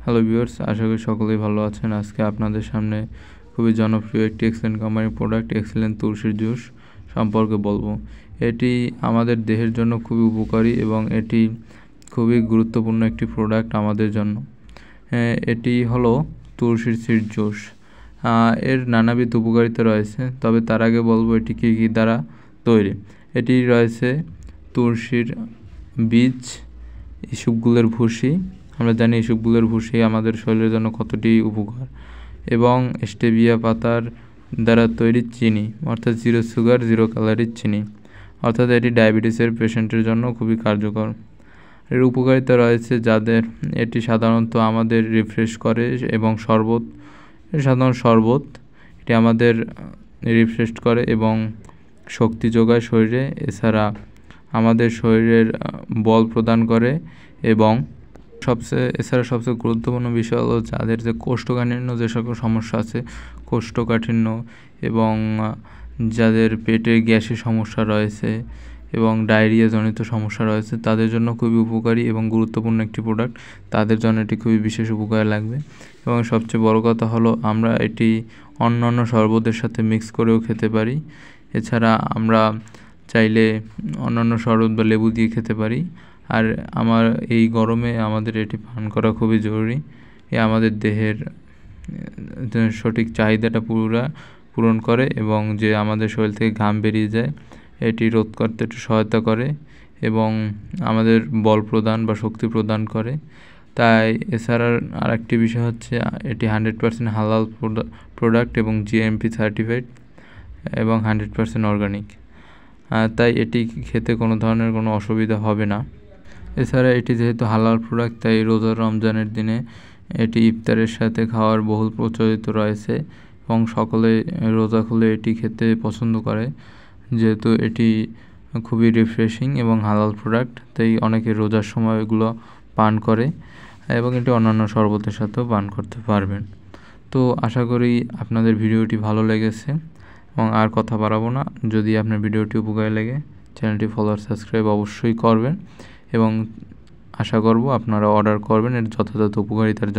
Hello viewers, আশা করি সকলেই ভালো আছেন। আজকে আপনাদের সামনে খুবই জনপ্রিয় একটি এক্সেলেন্ট কোম্পানির প্রোডাক্ট এক্সেলেন্ট তুলসীর জুস সম্পর্কে বলবো। এটি আমাদের দেহের জন্য খুবই উপকারী এবং এটি খুবই গুরুত্বপূর্ণ একটি প্রোডাক্ট আমাদের জন্য। এটি হলো তুলসীর সিড জুস। এর নানাবিধ উপকারিতা রয়েছে, তবে তার আগে বলবো এটি কী কী দ্বারা তৈরি। এটি রয়েছে তুলসীর বীজ, ইসবগুলের ভুসি। আমরা জানি ইসবগুলের ভুসি আমাদের শরীরের জন্য কতটি উপকার, এবং স্টেভিয়া পাতার দ্বারা তৈরি চিনি, অর্থাৎ 0 সুগার 0 ক্যালোরির চিনি, অর্থাৎ এটি ডায়াবেটিসের পেশেন্টের জন্য খুবই কার্যকর। এর উপকারিতা রয়েছে যাদের এটি সাধারণত আমাদের রিফ্রেশ করে এবং সাধারণ শরবত এটি আমাদের রিফ্রেশ করে এবং শক্তি যোগায় শরীরে। এছাড়া আমাদের শরীরের বল প্রদান করে এবং এছাড়া সবচেয়ে গুরুত্বপূর্ণ বিষয় হলো যাদের যে কোষ্ঠকাঠিন্য যে সকল সমস্যা আছে, কোষ্ঠকাঠিন্য এবং যাদের পেটে গ্যাসের সমস্যা রয়েছে এবং ডায়রিয়া জনিত সমস্যা রয়েছে, তাদের জন্য খুবই উপকারী এবং গুরুত্বপূর্ণ একটি প্রোডাক্ট। তাদের জন্য এটি খুবই বিশেষ উপকারে লাগবে। এবং সবচেয়ে বড় কথা হলো আমরা এটি অন্যান্য শরবতের সাথে মিক্স করেও খেতে পারি। এছাড়া আমরা চাইলে অন্যান্য শরবত বা লেবু দিয়ে খেতে পারি। আর এই গরমে আমাদের এটি পান করা খুবই জরুরি। আমাদের দেহের সঠিক চাহিদাটা পূরণ করে এবং যে আমাদের শরীর থেকে ঘাম বেরিয়ে যায় এটি রোধ করতে একটু সহায়তা করে এবং আমাদের বল প্রদান বা শক্তি প্রদান করে। তাই এছাড়া আরেকটি বিষয় হচ্ছে এটি 100% হালাল প্রোডাক্ট এবং জিএমপি সার্টিফাইড এবং 100% অর্গানিক। তাই এটি খেতে কোনো ধরনের কোনো অসুবিধা হবে না। এছাড়া এটি যেহেতু হালাল প্রোডাক্ট, তাই রোজা রমজানের দিনে এটি ইফতারের সাথে খাওয়ার বহুল প্রচলিত রয়েছে এবং সকলে রোজা খুলে এটি খেতে পছন্দ করে, যেহেতু এটি খুবই রিফ্রেশিং এবং হালাল প্রোডাক্ট। তাই অনেকে রোজার সময় এগুলো পান করে এবং এটি অন্যান্য শরবতের সাথেও পান করতে পারবেন। তো আশা করি আপনাদের ভিডিওটি ভালো লেগেছে এবং আর কথা বাড়াবো না। যদি আপনার ভিডিওটি উপকারে লাগে চ্যানেলটি ফলো আর সাবস্ক্রাইব অবশ্যই করবেন এবং আশা করব আপনারা অর্ডার করবেন এর যথাযথ উপকারিতার জন্য।